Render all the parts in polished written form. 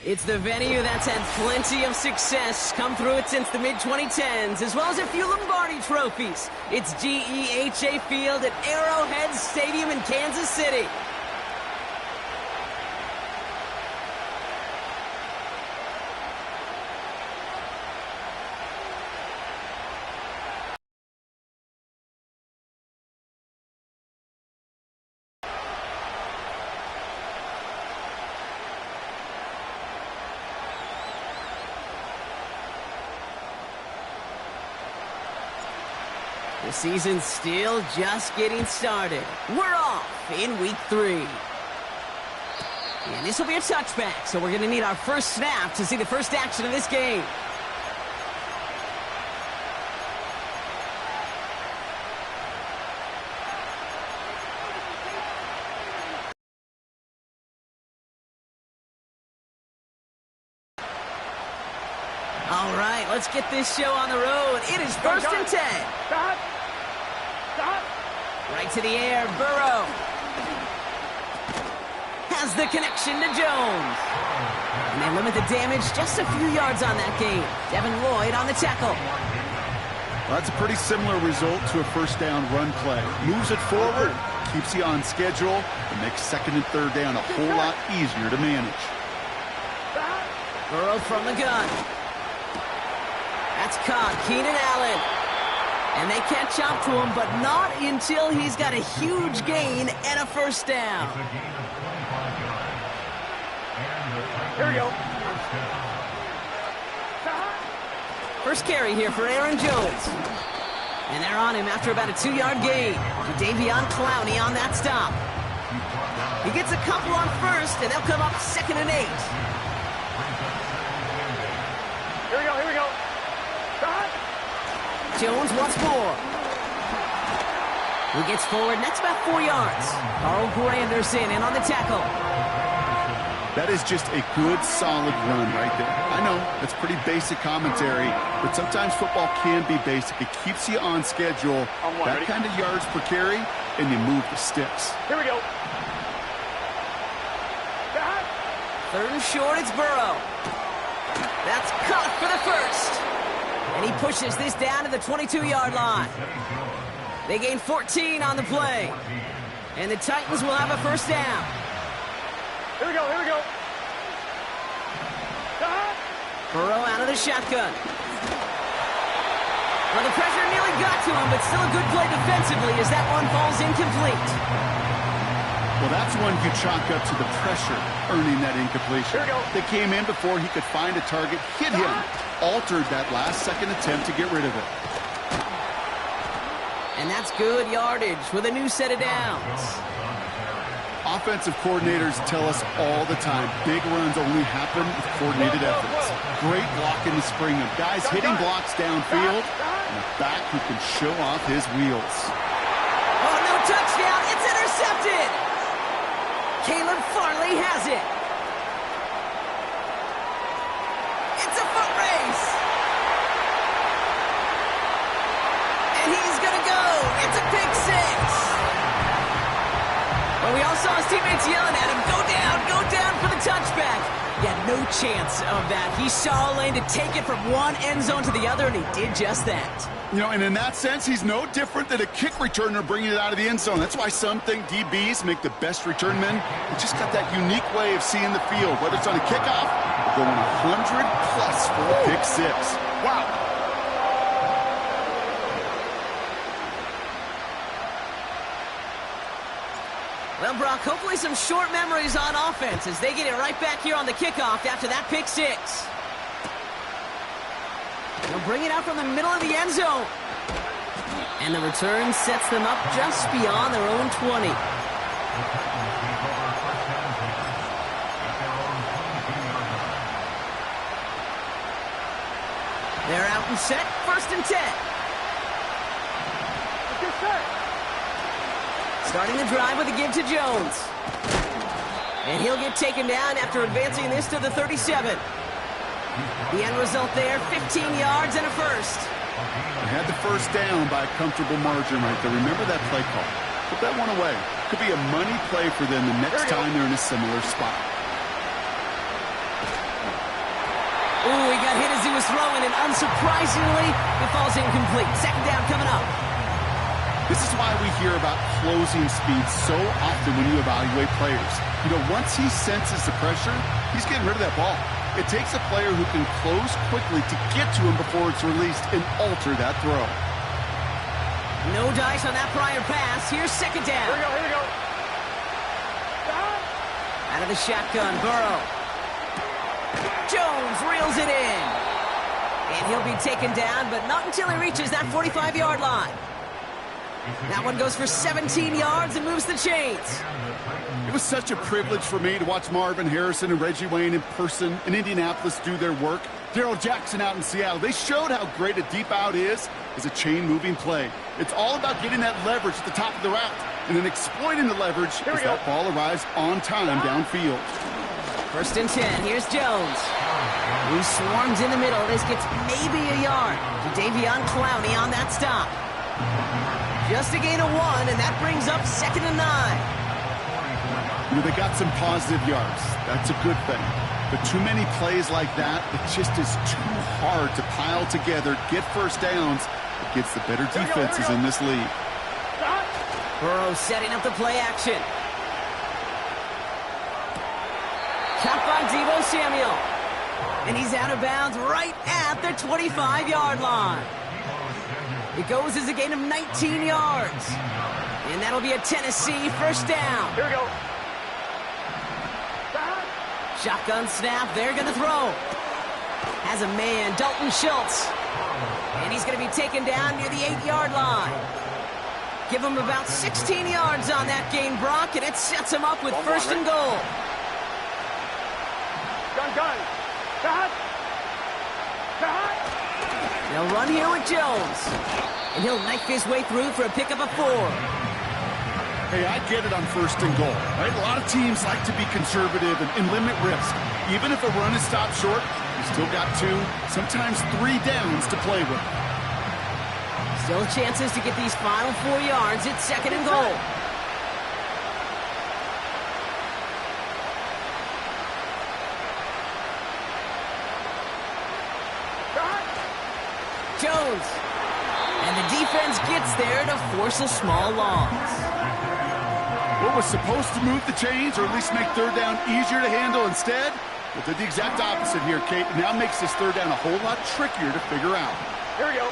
It's the venue that's had plenty of success, come through it since the mid-2010s, as well as a few Lombardi trophies. It's GEHA Field at Arrowhead Stadium in Kansas City. The season's still just getting started. We're off in week 3. And this will be a touchback, so we're going to need our first snap to see the first action of this game. All right, let's get this show on the road. It is 1st and 10. Stop. Right to the air, Burrow. Has the connection to Jones. And they limit the damage just a few yards on that game. Devin Lloyd on the tackle. Well, that's a pretty similar result to a first down run play. Moves it forward, keeps you on schedule, and makes 2nd and 3rd down a whole lot easier to manage. Burrow from the gun. That's caught. Keenan Allen. And they catch up to him, but not until he's got a huge gain and a first down. Here we go. First carry here for Aaron Jones. And they're on him after about a 2-yard gain. Jadeveon Clowney on that stop. He gets a couple on first, and they'll come up 2nd and 8. Here we go. Jones once more. He gets forward, and that's about 4 yards. Carl Granderson in on the tackle. That is just a good, solid run right there. I know, that's pretty basic commentary, but sometimes football can be basic. It keeps you on schedule, that kind of yards per carry, and you move the sticks. Here we go. 3rd and short, it's Burrow. That's caught for the first. And he pushes this down to the 22-yard line. They gain 14 on the play. And the Titans will have a first down. Here we go. Burrow out of the shotgun. Well, the pressure nearly got to him, but still a good play defensively as that one falls incomplete. Well, that's one you chalk up to the pressure earning that incompletion. Here we go. They came in before he could find a target, hit him, altered that last-second attempt to get rid of it. And that's good yardage with a new set of downs. Offensive coordinators tell us all the time, big runs only happen with coordinated efforts. Great block in the spring of guys hitting blocks downfield, and a back who can show off his wheels. Oh, no touchdown. It's intercepted. Caleb Farley has it. It's a foot race. And he's going to go. It's a pick 6. Well, we all saw his teammates yelling at him, go down for the touchback. He had no chance of that. He saw a lane to take it from one end zone to the other, and he did just that. You know, and in that sense, he's no different than a kick returner bringing it out of the end zone. That's why some think DBs make the best return men. They just got that unique way of seeing the field, whether it's on a kickoff or going 100+ for a pick 6. Wow. Well, Brock, hopefully some short memories on offense as they get it right back here on the kickoff after that pick 6. They'll bring it out from the middle of the end zone. And the return sets them up just beyond their own 20. They're out and set, 1st and 10. Get set. Starting the drive with a give to Jones. And he'll get taken down after advancing this to the 37. The end result there, 15 yards and a first. They had the first down by a comfortable margin right there. Remember that play call. Put that one away. Could be a money play for them the next time they're in a similar spot. Ooh, he got hit as he was throwing, and unsurprisingly, it falls incomplete. Second down coming up. This is why we hear about closing speed so often when you evaluate players. You know, once he senses the pressure, he's getting rid of that ball. It takes a player who can close quickly to get to him before it's released and alter that throw. No dice on that prior pass. Here's second down. Here we go, here we go. Out of the shotgun, Burrow. Jones reels it in. And he'll be taken down, but not until he reaches that 45-yard line. That one goes for 17 yards and moves the chains. It was such a privilege for me to watch Marvin Harrison and Reggie Wayne in person in Indianapolis do their work. Darrell Jackson out in Seattle. They showed how great a deep out is as a chain-moving play. It's all about getting that leverage at the top of the route and then exploiting the leverage as that ball arrives on time downfield. First and 10. Here's Jones. He swarms in the middle. This gets maybe a yard. Davion Clowney on that stop. Just a gain of 1, and that brings up second and 9. You know, they got some positive yards. That's a good thing. But too many plays like that, it just is too hard to pile together, get first downs against the better defenses in this league. Burrow setting up the play action. Caught by Deebo Samuel. And he's out of bounds right at the 25-yard line. It goes as a gain of 19 yards. And that'll be a Tennessee first down. Here we go. Shotgun snap. They're going to throw. Has a man, Dalton Schultz. And he's going to be taken down near the 8-yard line. Give him about 16 yards on that gain, Brock, and it sets him up with first and goal. Gun. They'll run here with Jones. And he'll knife his way through for a pickup of 4. Hey, I get it on first and goal, right? A lot of teams like to be conservative and limit risk. Even if a run is stopped short, you still got 2, sometimes 3 downs to play with. Still chances to get these final 4 yards. It's second and goal. Jones. And the defense gets there to force a small loss. What was supposed to move the chains or at least make third down easier to handle instead? Well, did the exact opposite here, Kate. Now makes this third down a whole lot trickier to figure out. Here we go.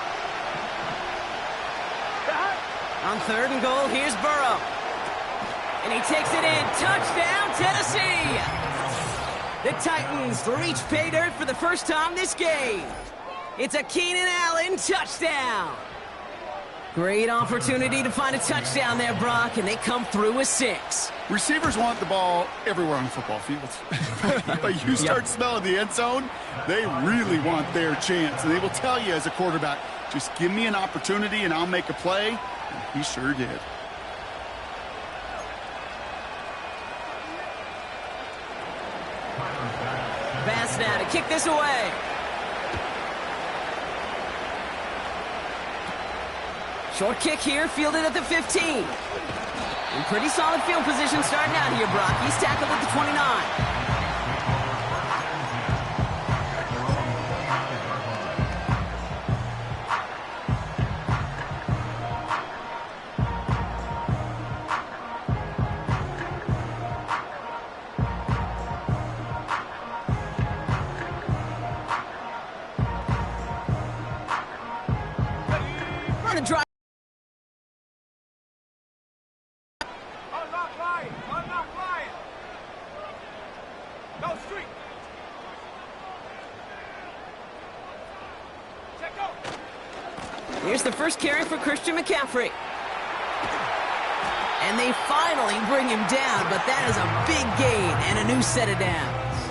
On third and goal, here's Burrow. And he takes it in. Touchdown, Tennessee! The Titans reach pay dirt for the first time this game. It's a Keenan Allen touchdown. Great opportunity to find a touchdown there, Brock, and they come through with 6. Receivers want the ball everywhere on football fields. But you start smelling the end zone, they really want their chance. And they will tell you as a quarterback, just give me an opportunity and I'll make a play. And he sure did. Pass now to kick this away. Short kick here, fielded at the 15. In pretty solid field position starting out here, Brock. He's tackled at the 29. On the drive. Here's the first carry for Christian McCaffrey. And they finally bring him down, but that is a big gain and a new set of downs.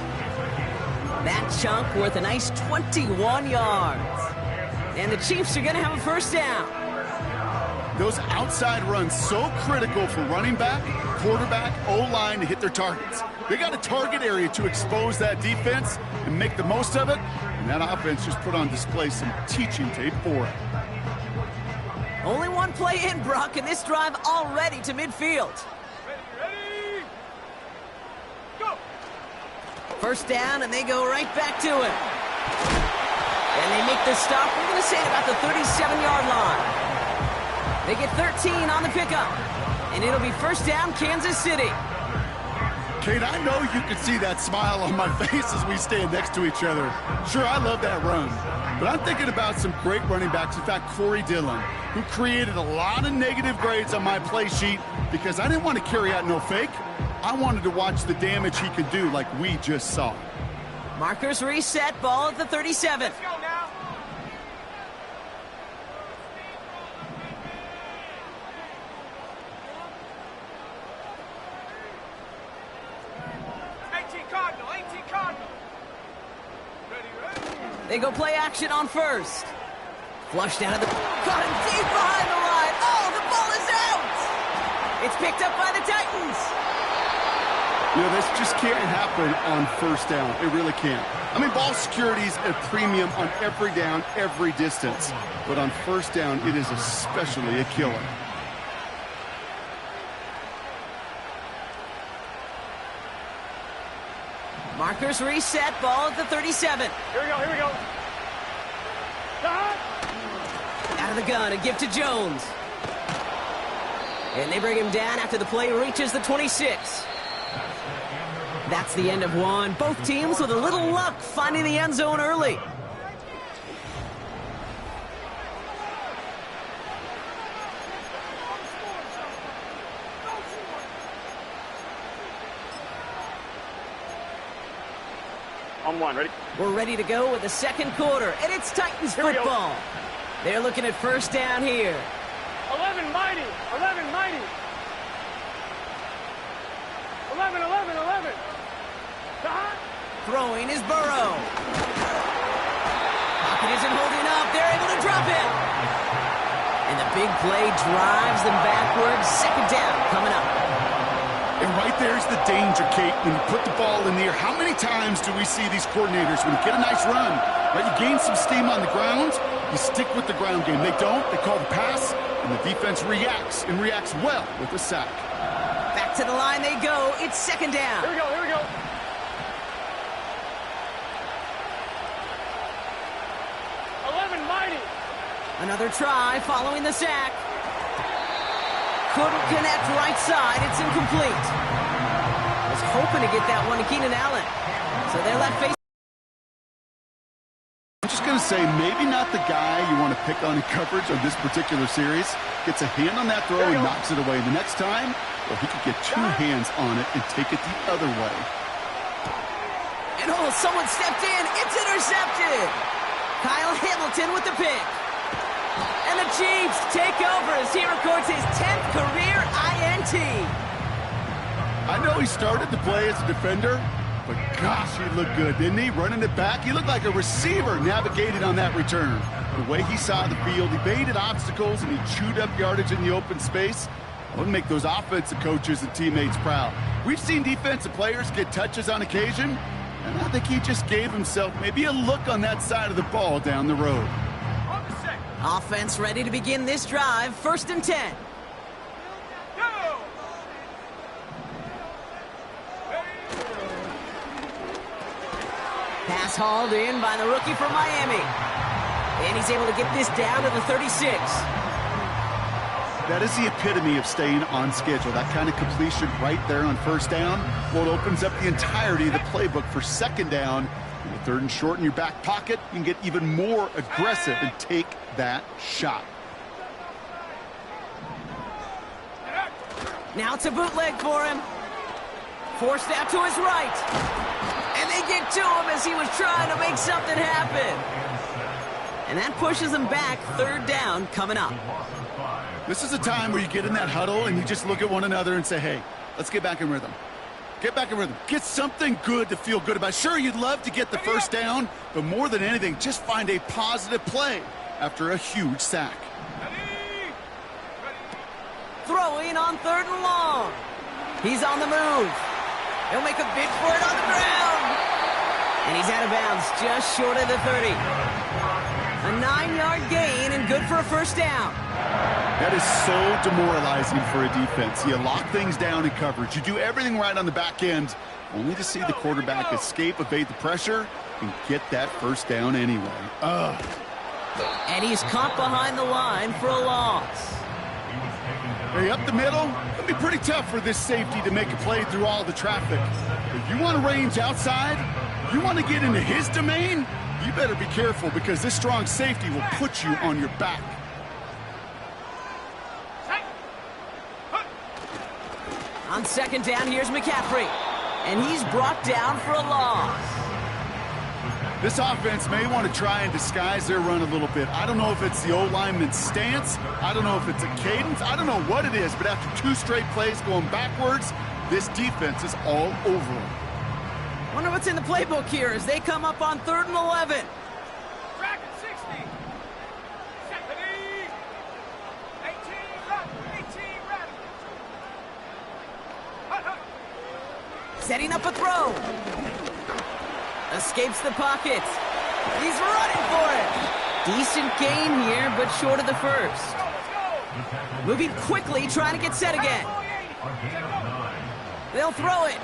That chunk worth a nice 21 yards. And the Chiefs are going to have a first down. Those outside runs so critical for running back, quarterback, O-line to hit their targets. They got a target area to expose that defense and make the most of it. And that offense just put on display some teaching tape for it. Only one play in, Brock, and this drive already to midfield. Ready? Go! First down, and they go right back to it. And they make the stop, we're going to say about the 37-yard line. They get 13 on the pickup. And it'll be first down, Kansas City. Kate, I know you can see that smile on my face as we stand next to each other. Sure, I love that run. But I'm thinking about some great running backs. In fact, Corey Dillon, who created a lot of negative grades on my play sheet because I didn't want to carry out no fake. I wanted to watch the damage he could do like we just saw. Markers reset, ball at the 37. Let's go now. Cardinal. Ready. They go play action on first. Flushed out of the... Caught him deep behind the line. Oh, the ball is out! It's picked up by the Titans. You know, this just can't happen on first down. It really can't. I mean, ball security's a premium on every down, every distance. But on first down, it is especially a killer. Markers reset, ball at the 37. Here we go. Out of the gun, a give to Jones. And they bring him down after the play reaches the 26. That's the end of one. Both teams with a little luck finding the end zone early. On one, ready? We're ready to go with the second quarter, and it's Titans football. They're looking at first down here. 11 mighty. 11. Throwing is Burrow. Pocket isn't holding up. They're able to drop it. And the big play drives them backwards. Second down coming up. And right there's the danger, Kate, when you put the ball in the air. How many times do we see these coordinators, when you get a nice run, right, you gain some steam on the ground, you stick with the ground game. They don't, they call the pass, and the defense reacts, and reacts well with a sack. Back to the line they go. It's second down. Here we go. 11 mighty. Another try following the sack. Couldn't connect right side. It's incomplete. Was hoping to get that one to Keenan Allen. So they're left face. I'm just going to say, maybe not the guy you want to pick on in coverage on this particular series. Gets a hand on that throw and knocks it away. The next time, well, he could get two hands on it and take it the other way. And oh, someone stepped in. It's intercepted. Kyle Hamilton with the pick. And the Chiefs take over as he records his 10th career INT. I know he started to play as a defender, but gosh, he looked good, didn't he? Running it back, he looked like a receiver navigated on that return. The way he saw the field, he baited obstacles and he chewed up yardage in the open space. It would make those offensive coaches and teammates proud. We've seen defensive players get touches on occasion, and I think he just gave himself maybe a look on that side of the ball down the road. Offense ready to begin this drive. First and 10. Go. Pass hauled in by the rookie from Miami. And he's able to get this down to the 36. That is the epitome of staying on schedule. That kind of completion right there on first down. Well, it opens up the entirety of the playbook for second down. In the third and short in your back pocket, you can get even more aggressive and take that shot. Now it's a bootleg for him. Forced out to his right. And they get to him as he was trying to make something happen. And that pushes him back. Third down coming up. This is a time where you get in that huddle and you just look at one another and say, hey, let's get back in rhythm. Get back in rhythm. Get something good to feel good about. Sure, you'd love to get the first down, but more than anything, just find a positive play after a huge sack. Throwing on third and long. He's on the move. He'll make a bid for it on the ground. And he's out of bounds just short of the 30. A 9-yard gain and good for a first down. That is so demoralizing for a defense. You lock things down in coverage. You do everything right on the back end, only to see the quarterback escape, evade the pressure, and get that first down anyway. Ugh. And he's caught behind the line for a loss. Hey, up the middle, it'll be pretty tough for this safety to make a play through all the traffic. If you want to range outside, you want to get into his domain, you better be careful because this strong safety will put you on your back. On second down, here's McCaffrey. And he's brought down for a loss. This offense may want to try and disguise their run a little bit. I don't know if it's the O-lineman's stance. I don't know if it's a cadence. I don't know what it is, but after 2 straight plays going backwards, this defense is all over them. Wonder what's in the playbook here as they come up on 3rd and 11. Track at 60. 18, setting up a throw. Escapes the pocket. He's running for it. Decent gain here, but short of the first. Moving quickly, trying to get set again. They'll throw it.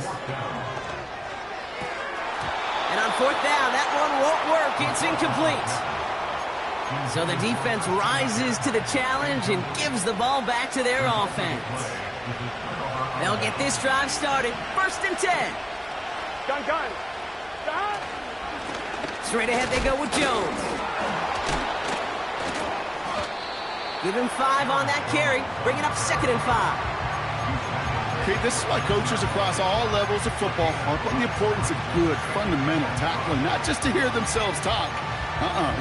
And on 4th down, that one won't work. It's incomplete. So the defense rises to the challenge and gives the ball back to their offense. They'll get this drive started. 1st and 10. Gun. Straight ahead they go with Jones. Give him 5 on that carry. Bring it up 2nd and 5. Okay, this is why coaches across all levels of football harp on the importance of good, fundamental tackling, not just to hear themselves talk.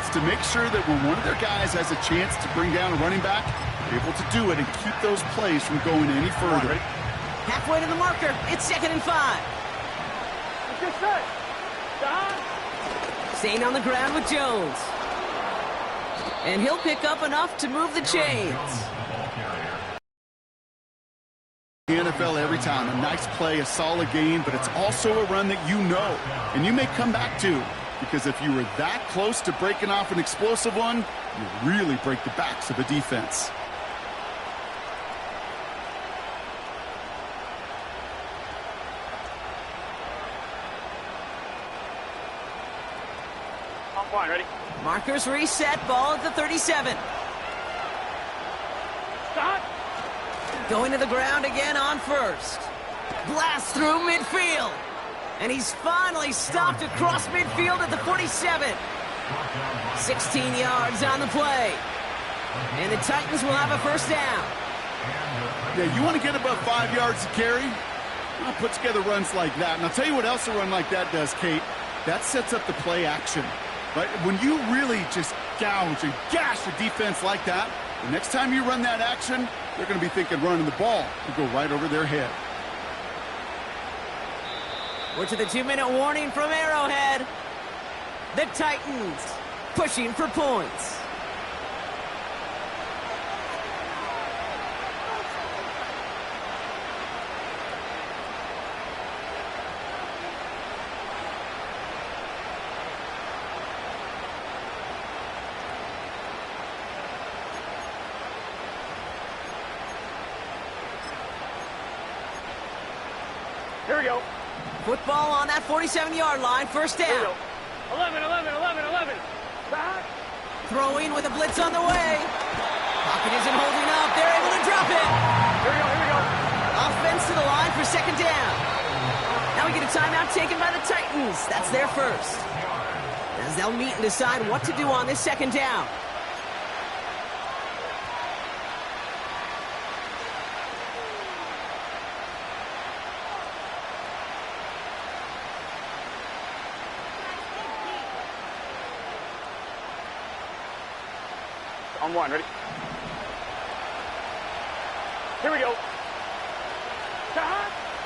It's to make sure that when one of their guys has a chance to bring down a running back, they're able to do it and keep those plays from going any further. Halfway to the marker. It's 2nd and 5. Good set. Staying on the ground with Jones. And he'll pick up enough to move the chains. The NFL every time. A nice play, a solid gain, but it's also a run that you know, and you may come back to. Because if you were that close to breaking off an explosive one, you really break the backs of a defense. Fine, ready? Markers reset, ball at the 37. Stop. Going to the ground again on 1st. Blast through midfield. And he's finally stopped across midfield at the 47. 16 yards on the play. And the Titans will have a 1st down. Yeah, you want to get above 5 yards to carry? Well, put together runs like that. And I'll tell you what else a run like that does, Kate. That sets up the play action. Right? When you really just gouge and gash a defense like that, the next time you run that action, they're going to be thinking running the ball to go right over their head. We're to the 2-minute warning from Arrowhead. The Titans pushing for points. Here we go. Football on that 47-yard line, 1st Here we down. go. 11. Back. Throwing with a blitz on the way. Pocket isn't holding up. They're able to drop it. Here we go. Offense to the line for 2nd down. Now we get a timeout taken by the Titans. That's their 1st. As they'll meet and decide what to do on this 2nd down. On 1, ready? Here we go.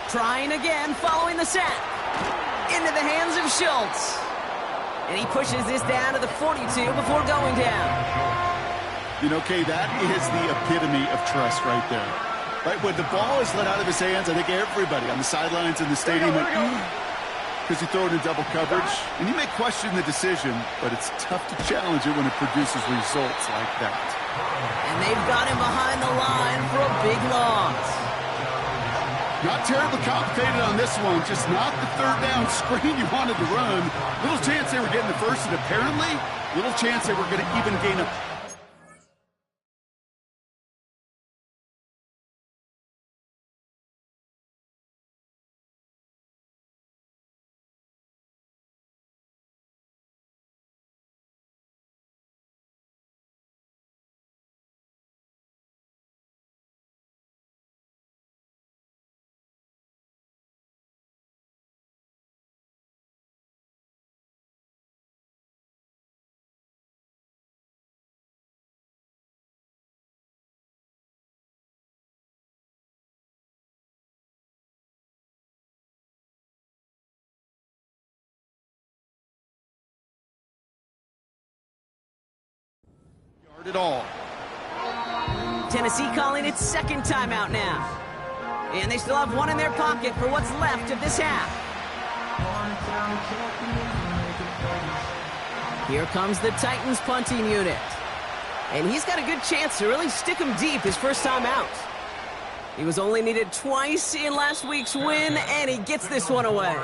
Trying again, following the sack. Into the hands of Schultz. And he pushes this down to the 42 before going down. You know, Kay, that is the epitome of trust right there. Right, when the ball is let out of his hands, I think everybody on the sidelines in the stadium went, because you throw it in double coverage. And you may question the decision, but it's tough to challenge it when it produces results like that. And they've got him behind the line for a big loss. Not terribly complicated on this one, just not the third down screen you wanted to run. Little chance they were getting the first, and apparently, little chance they were going to even gain a... At all. Tennessee calling its second timeout now. And they still have one in their pocket for what's left of this half. Here comes the Titans punting unit. And he's got a good chance to really stick him deep his first time out. He was only needed twice in last week's win, and he gets this one away.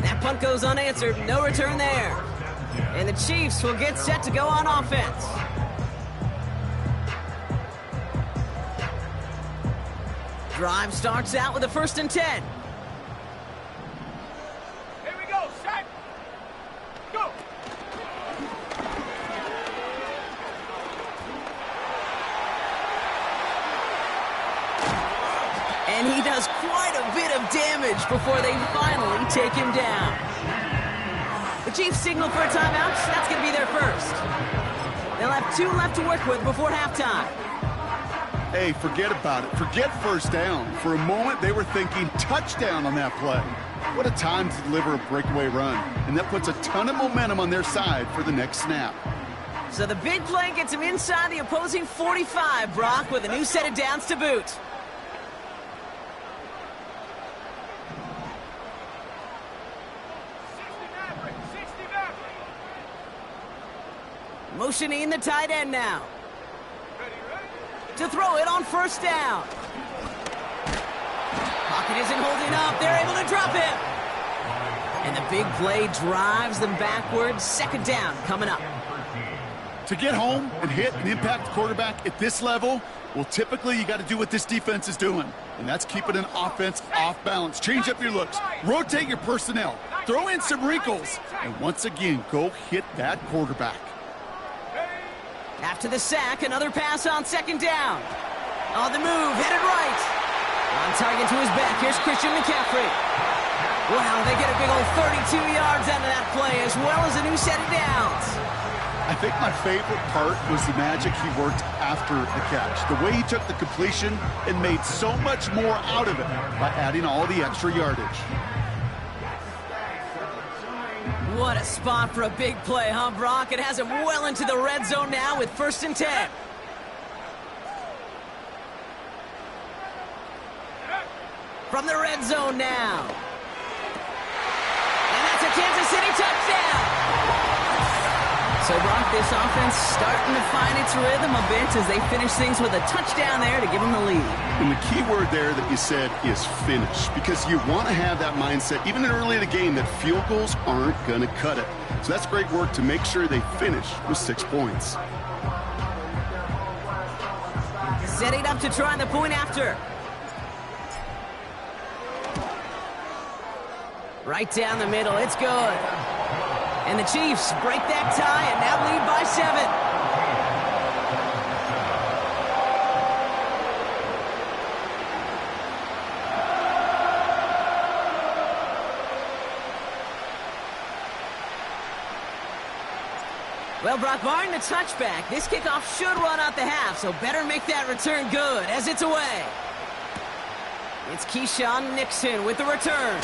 That punt goes unanswered, no return there. And the Chiefs will get set to go on offense. Drive starts out with a 1st and 10. Here we go, set, go! And he does quite a bit of damage before they finally take him down. The Chiefs signal for a timeout. That's going to be their first. They'll have 2 left to work with before halftime. Hey, forget about it. Forget first down. For a moment, they were thinking touchdown on that play. What a time to deliver a breakaway run. And that puts a ton of momentum on their side for the next snap. So the big play gets him inside the opposing 45, Brock, with a new set of downs to boot. 60 Maverick. Motioning the tight end now. To throw it on 1st down. Pocket isn't holding up. They're able to drop him. And the big play drives them backwards. 2nd down coming up. To get home and hit and impact the quarterback at this level, well, typically you got to do what this defense is doing, and that's keeping an offense off balance. Change up your looks. Rotate your personnel. Throw in some wrinkles. And once again, go hit that quarterback. After the sack, another pass on 2nd down. On the move, headed right. On target to his back, here's Christian McCaffrey. Wow, they get a big old 32 yards out of that play, as well as a new set of downs. I think my favorite part was the magic he worked after the catch. The way he took the completion and made so much more out of it by adding all the extra yardage. What a spot for a big play, huh, Brock? It has him well into the red zone now with 1st and 10. From the red zone now. And that's a Kansas City touchdown. So, Brock, this offense starting to find its rhythm a bit as they finish things with a touchdown there to give them the lead. And the key word there that you said is finish, because you want to have that mindset, even early in the game, that field goals aren't going to cut it. So that's great work to make sure they finish with 6 points. Setting up to try the point after. Right down the middle, it's good. And the Chiefs break that tie and now lead by 7. Well, Brock, barring the touchback, this kickoff should run out the half, so better make that return good as it's away. It's Keyshawn Nixon with the return.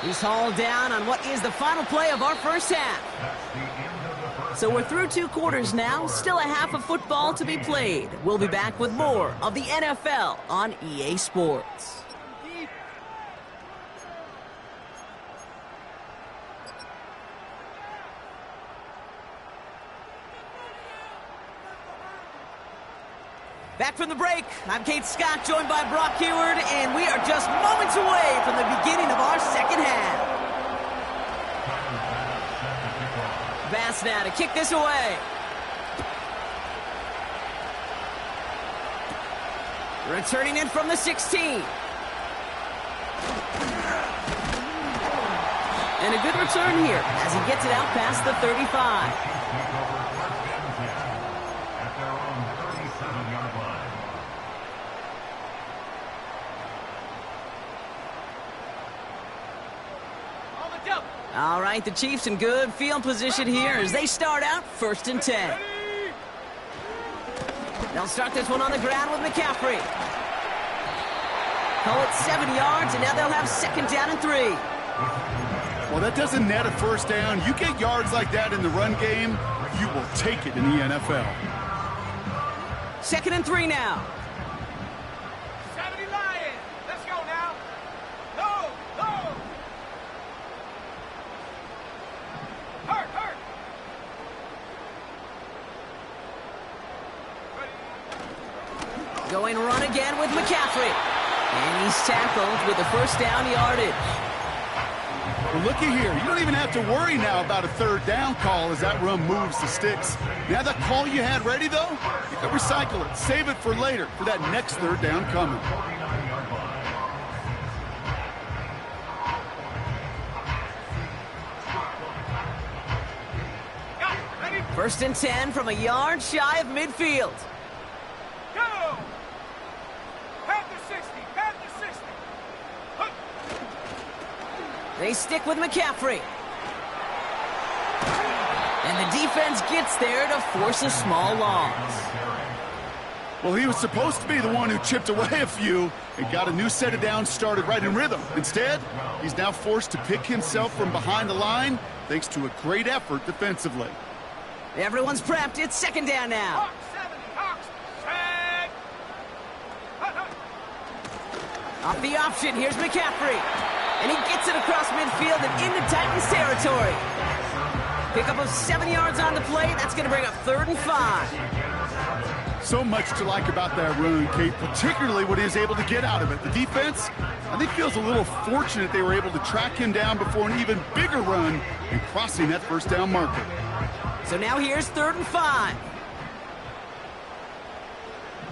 He's hauled down on what is the final play of our first half. So we're through 2 quarters now, still a half of football to be played. We'll be back with more of the NFL on EA Sports. Back from the break, I'm Kate Scott, joined by Brock Heward, and we are just moments away from the beginning of our second half. Bass now to kick this away. Returning in from the 16. And a good return here as he gets it out past the 35. All right, the Chiefs in good field position here as they start out 1st and 10. They'll start this one on the ground with McCaffrey. Call it 7 yards, and now they'll have 2nd down and 3. Well, that doesn't net a first down. You get yards like that in the run game, you will take it in the NFL. 2nd and 3 now. 70 Lions. Let's go now. Go, go. Hurt. Going run again with McCaffrey. And he's tackled with the 1st down yardage. Well, looky here. You don't even have to worry now about a 3rd down call as that run moves the sticks. Now that call you had ready, though, you can recycle it. Save it for later for that next 3rd down coming. Got it. Ready? 1st and 10 from a yard shy of midfield. Go. Panther 60. Panther 60. Hook. They stick with McCaffrey. And the defense gets there to force a small loss. Well, he was supposed to be the one who chipped away a few and got a new set of downs started right in rhythm. Instead, he's now forced to pick himself from behind the line thanks to a great effort defensively. Everyone's prepped. It's 2nd down now. Hawks 70. Hawks. Set. Hut. Off the option, here's McCaffrey. And he gets it across midfield and into Titans territory. Pickup of 7 yards on the play. That's going to bring up 3rd and 5. So much to like about that run, Kate, particularly what he was able to get out of it. The defense, I think, feels a little fortunate they were able to track him down before an even bigger run and crossing that 1st down marker. So now here's 3rd and 5.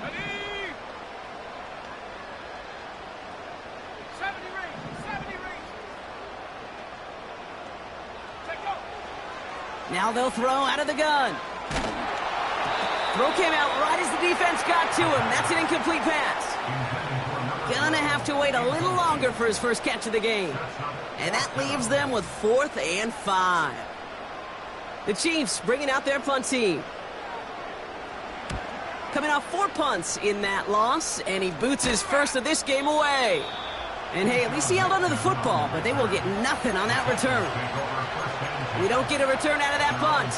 Ready. 70 range. 70 range. Take go. Now they'll throw out of the gun. Throw came out right as the defense got to him. That's an incomplete pass. Gonna have to wait a little longer for his first catch of the game. And that leaves them with 4th and 5. The Chiefs bringing out their punt team. Coming off 4 punts in that loss, and he boots his first of this game away. And hey, at least he held onto the football, but they will get nothing on that return. We don't get a return out of that punt.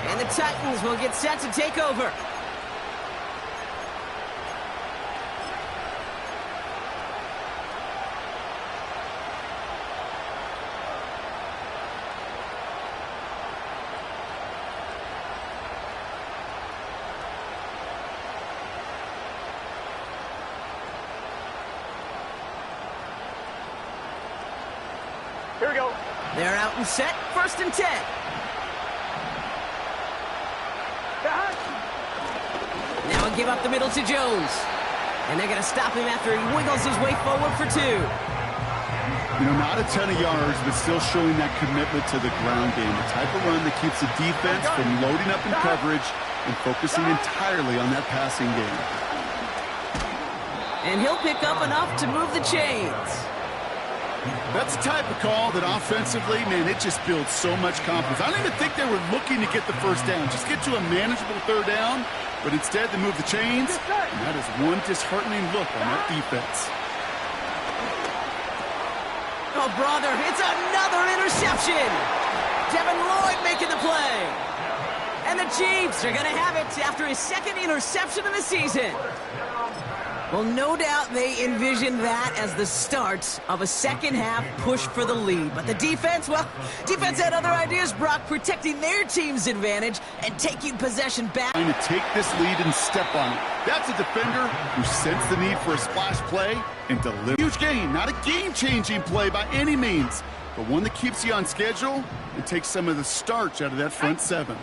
And the Titans will get set to take over. Here we go. They're out and set, 1st and 10. Now a give up the middle to Jones. And they're going to stop him after he wiggles his way forward for 2. You know, not a ton of yards, but still showing that commitment to the ground game. The type of run that keeps the defense from loading up in coverage and focusing entirely on that passing game. And he'll pick up enough to move the chains. That's the type of call that offensively, man, it just builds so much confidence. I don't even think they were looking to get the 1st down. Just get to a manageable 3rd down, but instead they move the chains, and that is one disheartening look on that defense. Oh, brother, it's another interception. Devin Lloyd making the play. And the Chiefs are going to have it after his 2nd interception of the season. Well, no doubt they envisioned that as the start of a second-half push for the lead. But the defense, well, defense had other ideas, Brock, protecting their team's advantage and taking possession back. Trying to take this lead and step on it. That's a defender who sensed the need for a splash play and delivered. Huge gain, not a game-changing play by any means, but one that keeps you on schedule and takes some of the starch out of that front seven.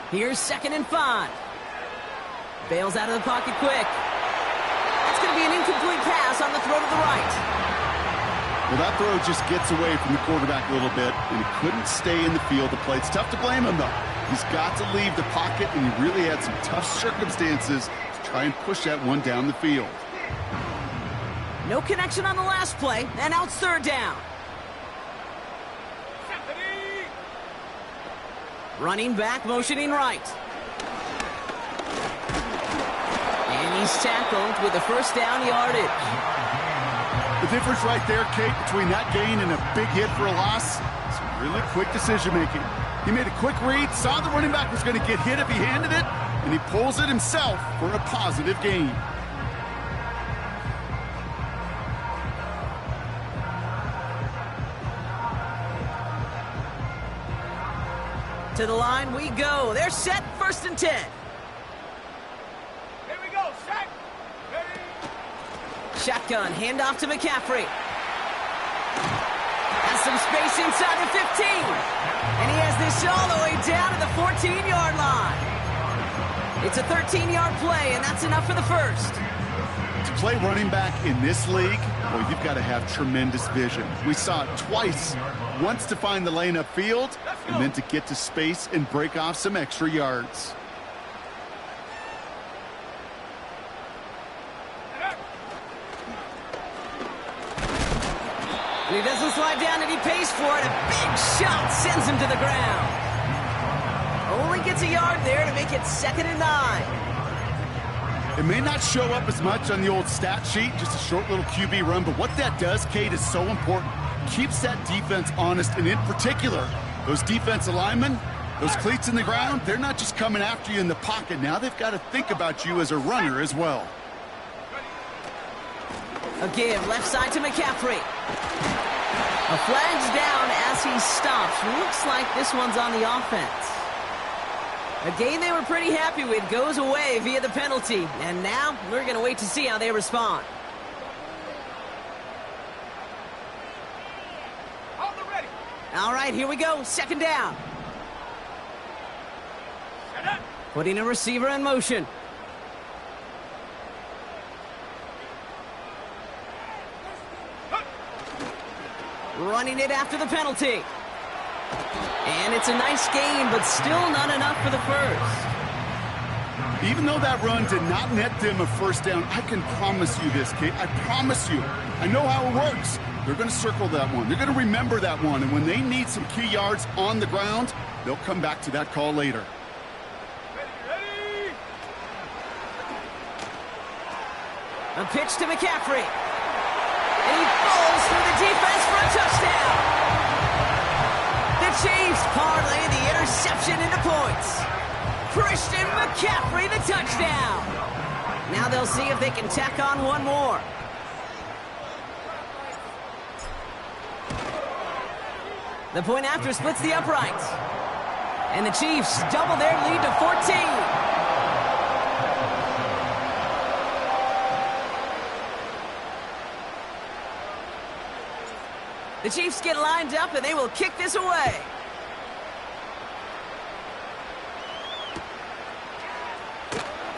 Here's 2nd and 5. Bails out of the pocket quick. That's going to be an incomplete pass on the throw to the right. Well, that throw just gets away from the quarterback a little bit, and he couldn't stay in the field to play. It's tough to blame him, though. He's got to leave the pocket, and he really had some tough circumstances to try and push that one down the field. No connection on the last play, and now it's 3rd down. Running back, motioning right. And he's tackled with a 1st down yardage. The difference right there, Kate, between that gain and a big hit for a loss is really quick decision-making. He made a quick read, saw the running back was going to get hit if he handed it, and he pulls it himself for a positive gain. To the line we go. They're set, 1st and 10. Here we go, set, ready. Shotgun, handoff to McCaffrey. Has some space inside the 15. And he has this all the way down to the 14-yard line. It's a 13-yard play, and that's enough for the 1st. To play running back in this league, well, you've got to have tremendous vision. We saw it twice. Once to find the lane upfield, and then to get to space and break off some extra yards. And he doesn't slide down, and he pays for it. A big shot sends him to the ground. Only gets a yard there to make it 2nd and 9. It may not show up as much on the old stat sheet, just a short little QB run, but what that does, Kate, is so important. Keeps that defense honest, and in particular, those defensive linemen, those cleats in the ground, they're not just coming after you in the pocket. Now they've got to think about you as a runner as well. A give, left side to McCaffrey. A flag's down as he stops. Looks like this one's on the offense. A game they were pretty happy with goes away via the penalty. And now we're going to wait to see how they respond. All right, here we go. 2nd down. Putting a receiver in motion. Running it after the penalty. And it's a nice gain, but still not enough for the 1st. Even though that run did not net them a 1st down, I can promise you this, Kate. I promise you. I know how it works. They're going to circle that one. They're going to remember that one. And when they need some key yards on the ground, they'll come back to that call later. Ready. A pitch to McCaffrey. And he falls through the defense for a touchdown. The Chiefs parlay the interception into points. Christian McCaffrey, the touchdown. Now they'll see if they can tack on one more. The point after splits the uprights. And the Chiefs double their lead to 14. The Chiefs get lined up, and they will kick this away.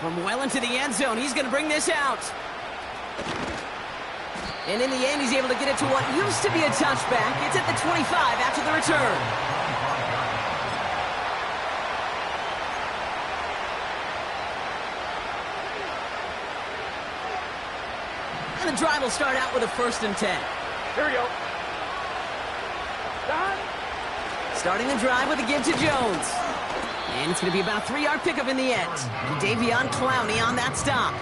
From well into the end zone, he's going to bring this out. And in the end, he's able to get it to what used to be a touchback. It's at the 25 after the return. And the drive will start out with a 1st and 10. Here we go. Done. Starting the drive with a give to Jones. And it's going to be about a 3-yard pickup in the end. Davion Clowney on that stop.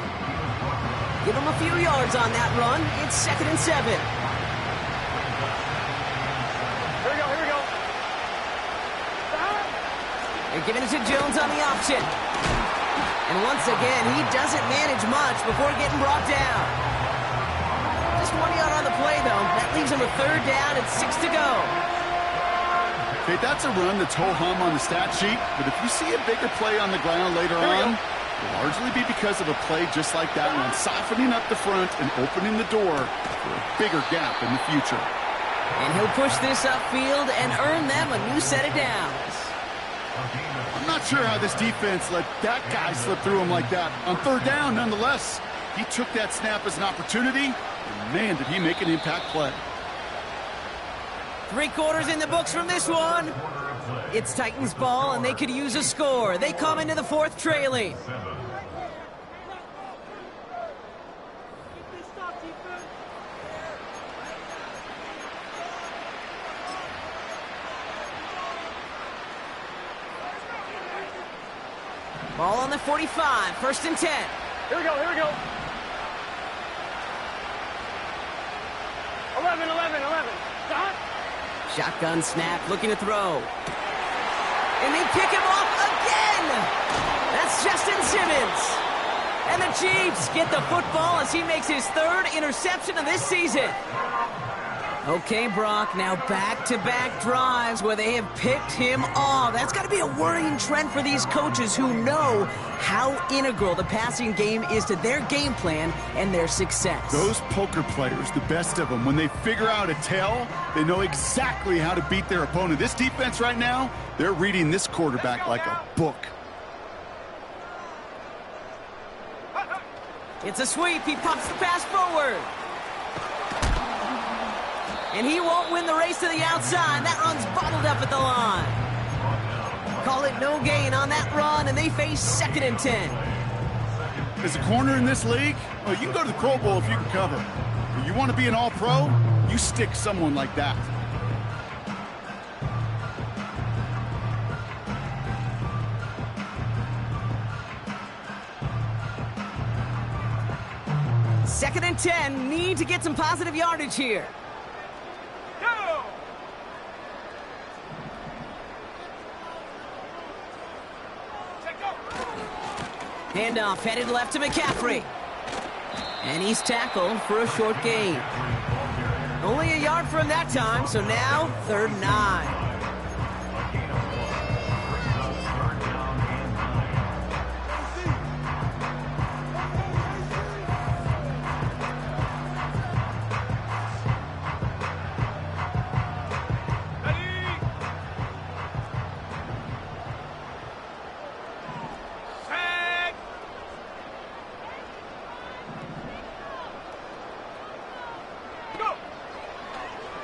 Give him a few yards on that run. It's 2nd and 7. Here we go, here we go. They're giving it to Jones on the option. And once again, he doesn't manage much before getting brought down. Just 1 yard on the play, though. That leaves him a third down and 6 to go. Okay, that's a run that's ho-hum on the stat sheet, but if you see a bigger play on the ground later on, it'll largely be because of a play just like that one, softening up the front and opening the door for a bigger gap in the future. And he'll push this upfield and earn them a new set of downs. I'm not sure how this defense let that guy slip through him like that. On third down, nonetheless, he took that snap as an opportunity, and man, did he make an impact play. 3 quarters in the books from this one. It's Titans ball, and they could use a score. They come into the fourth trailing. Ball on the 45, 1st and 10. Here we go, here we go. 11. Stop. Shotgun snap, looking to throw. And they pick him off again! That's Justin Simmons. And the Chiefs get the football as he makes his 3rd interception of this season. Okay, Brock, now back-to-back drives where they have picked him off. That's got to be a worrying trend for these coaches who know how integral the passing game is to their game plan and their success. Those poker players, the best of them, when they figure out a tell, they know exactly how to beat their opponent. This defense right now, they're reading this quarterback like a book. It's a sweep. He pumps the pass forward. And he won't win the race to the outside. That run's bottled up at the line. Call it no gain on that run, and they face 2nd and 10. As a corner in this league, well, you can go to the Pro Bowl if you can cover. But you want to be an all-pro, you stick someone like that. Second and 10, need to get some positive yardage here. Go! Handoff headed left to McCaffrey. And he's tackled for a short gain. Only a yard from that time, so now 3rd and 9.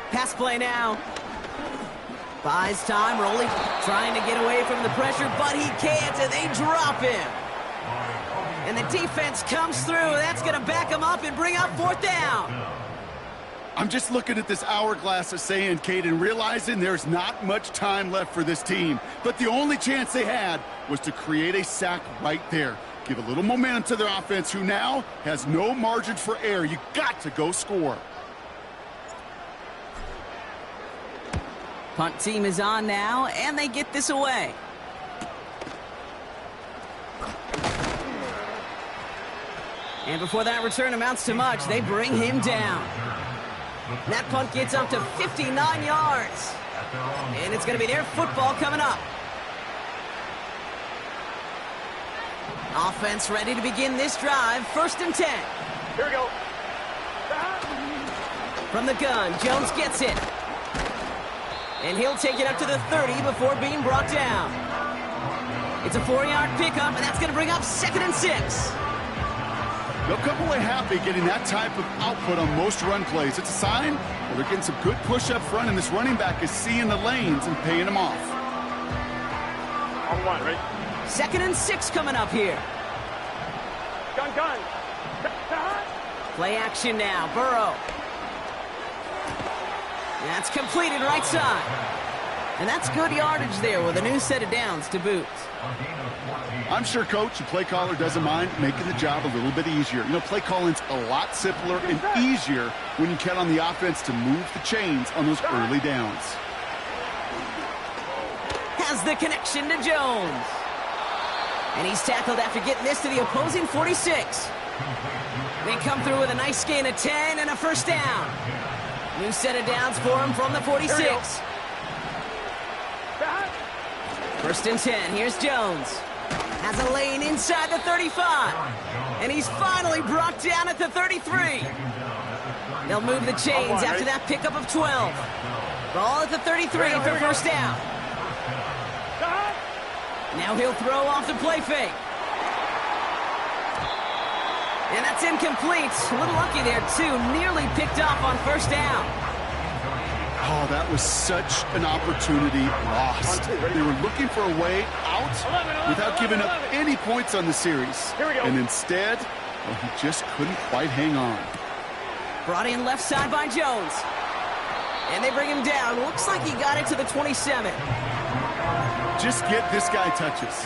Pass play now. Buys time. Roley trying to get away from the pressure, but he can't, and they drop him. And the defense comes through. That's going to back him up and bring up 4th down. I'm just looking at this hourglass of saying, Caden, realizing there's not much time left for this team. But the only chance they had was to create a sack right there. Give a little momentum to their offense, who now has no margin for error. You got to go score. Punt team is on now, and they get this away. And before that return amounts to much, they bring him down. That punt gets up to 59 yards. And it's going to be their football coming up. Offense ready to begin this drive. 1st and 10. Here we go. From the gun, Jones gets it. And he'll take it up to the 30 before being brought down. It's a 4-yard pickup, and that's going to bring up 2nd and 6. They'll come away happy getting that type of output on most run plays. It's a sign that they're getting some good push up front, and this running back is seeing the lanes and paying them off. On 1, ready? 2nd and 6 coming up here. Gun. Play action now. Burrow. That's completed right side. And that's good yardage there with a new set of downs to boot. I'm sure coach and play caller doesn't mind making the job a little bit easier. You know, play calling's a lot simpler and easier when you count on the offense to move the chains on those early downs. Has the connection to Jones. And he's tackled after getting this to the opposing 46. They come through with a nice gain of 10 and a first down. New set of downs for him from the 46. First and 10. Here's Jones. Has a lane inside the 35. And he's finally brought down at the 33. They'll move the chains after that pickup of 12. Ball at the 33 for first down. Now he'll throw off the play fake. And that's incomplete. A little lucky there, too. Nearly picked off on first down. Oh, that was such an opportunity lost. They were looking for a way out without giving up any points on the series. And instead, well, he just couldn't quite hang on. Brought in left side by Jones. And they bring him down. Looks like he got it to the 27. Just get this guy touches.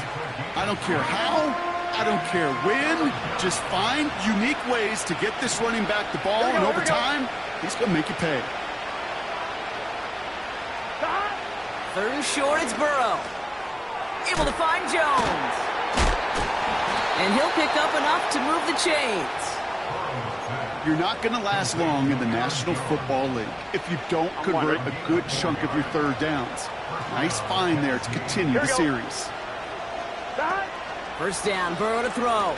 I don't care how, I don't care when. Just find unique ways to get this running back the ball, and over time, he's going to make you pay. Third and short, it's Burrow. Able to find Jones. And he'll pick up enough to move the chains. You're not going to last long in the National Football League if you don't convert a good chunk of your third downs. Nice find there to continue the series. First down, Burrow to throw.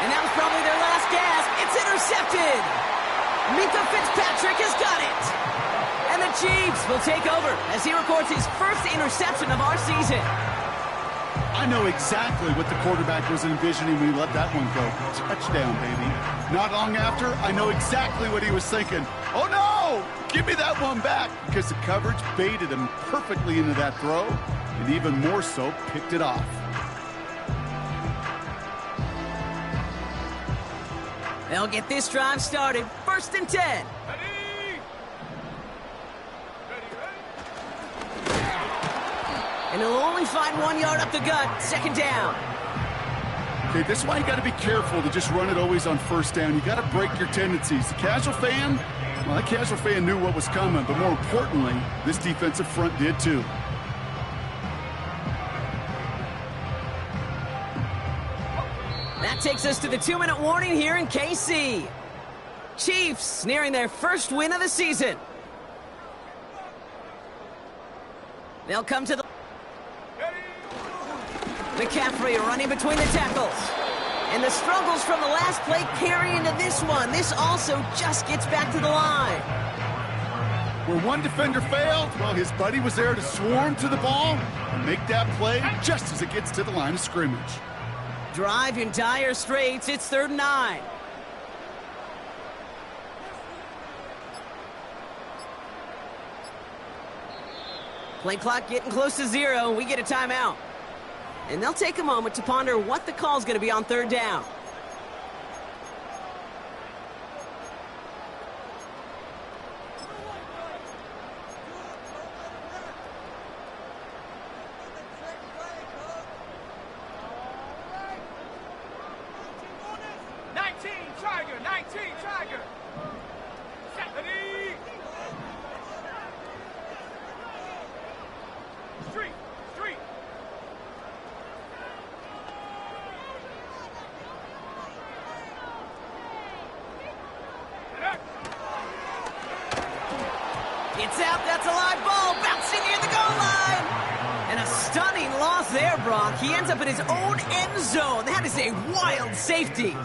And that was probably their last gasp. It's intercepted. Minkah Fitzpatrick has got it. And the Chiefs will take over as he records his first interception of our season. I know exactly what the quarterback was envisioning when he let that one go. Touchdown, baby. Not long after, I know exactly what he was thinking. Oh, no! Give me that one back, because the coverage baited him perfectly into that throw, and even more so, picked it off. They'll get this drive started. First and 10. And he'll only find 1 yard up the gut. Second down. Okay, this is why you got to be careful to just run it always on first down. You got to break your tendencies. The casual fan, well, that casual fan knew what was coming, but more importantly, this defensive front did too. That takes us to the 2-minute warning here in KC. Chiefs nearing their first win of the season. They'll come to the... McCaffrey running between the tackles. And the struggles from the last play carry into this one. This also just gets back to the line. Where one defender failed, well, his buddy was there to swarm to the ball and make that play just as it gets to the line of scrimmage. Drive in dire straits. It's 3rd and 9. Play clock getting close to 0. We get a timeout. And they'll take a moment to ponder what the call's going to be on 3rd down. It's out. That's a live ball. Bouncing near the goal line. And a stunning loss there, Brock. He ends up in his own end zone. That is a wild safety.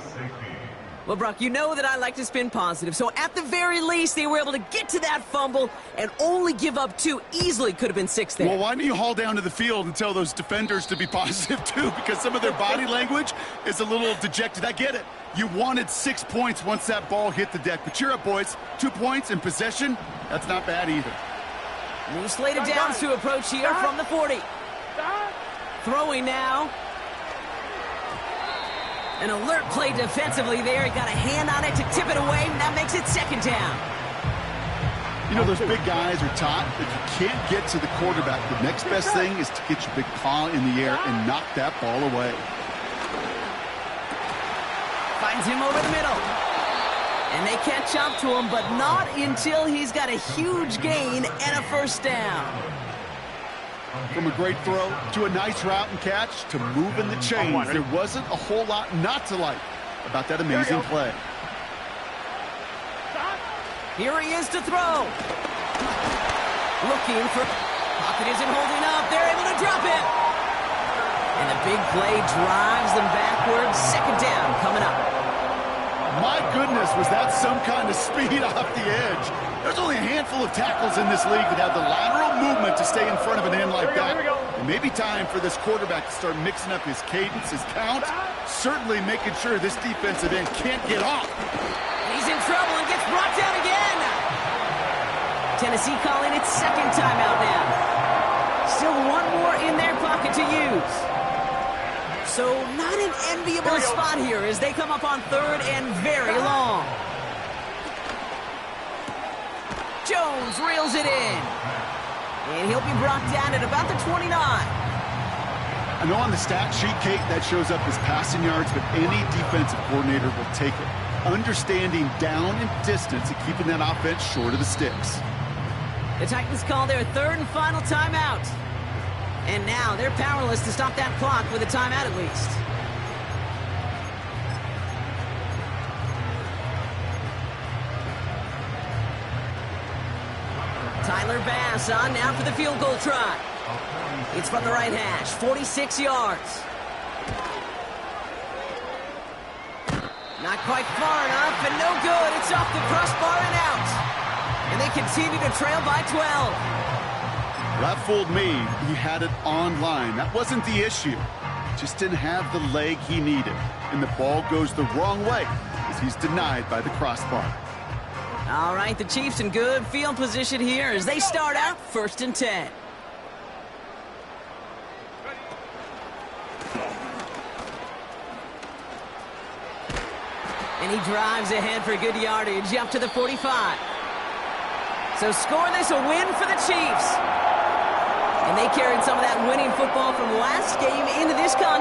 Well, Brock, you know that I like to spin positive. So at the very least, they were able to get to that fumble and only give up 2. Easily could have been 6 there. Well, why don't you haul down to the field and tell those defenders to be positive, too? Because some of their body language is a little dejected. I get it. You wanted 6 points once that ball hit the deck. But cheer up, boys. 2 points in possession. That's not bad either. New slate of downs to approach here from the 40. Throwing now. An alert play defensively there. He got a hand on it to tip it away, and that makes it 2nd down. You know, those big guys are taught if you can't get to the quarterback, the next best thing is to get your big paw in the air and knock that ball away. Finds him over the middle. And they catch up to him, but not until he's got a huge gain and a first down. From a great throw to a nice route and catch to moving the chains, there wasn't a whole lot not to like about that amazing play. Here he is to throw. Looking for... Pocket isn't holding up. They're able to drop it. And the big play drives them backwards. Second down coming up. My goodness, was that some kind of speed off the edge. There's only a handful of tackles in this league that have the lateral movement to stay in front of an end like that. It may be time for this quarterback to start mixing up his cadence, his count, certainly making sure this defensive end can't get off. He's in trouble and gets brought down again. Tennessee calling its second timeout now. Still one more in their pocket to use. So not an enviable spot here as they come up on third and very long. Jones reels it in. And he'll be brought down at about the 29. I know on the stat sheet, Kate, that shows up as passing yards, but any defensive coordinator will take it. Understanding down and distance and keeping that offense short of the sticks. The Titans call their third and final timeout. And now they're powerless to stop that clock with a timeout at least. Tyler Bass on now for the field goal try. It's from the right hash, 46 yards. Not quite far enough, and no good. It's off the crossbar and out. And they continue to trail by 12. That fooled me. He had it online. That wasn't the issue. Just didn't have the leg he needed. And the ball goes the wrong way as he's denied by the crossbar. All right, the Chiefs in good field position here as they start out 1st and 10. And he drives ahead for good yardage up to the 45. So score this a win for the Chiefs. And they carried some of that winning football from last game into this contest.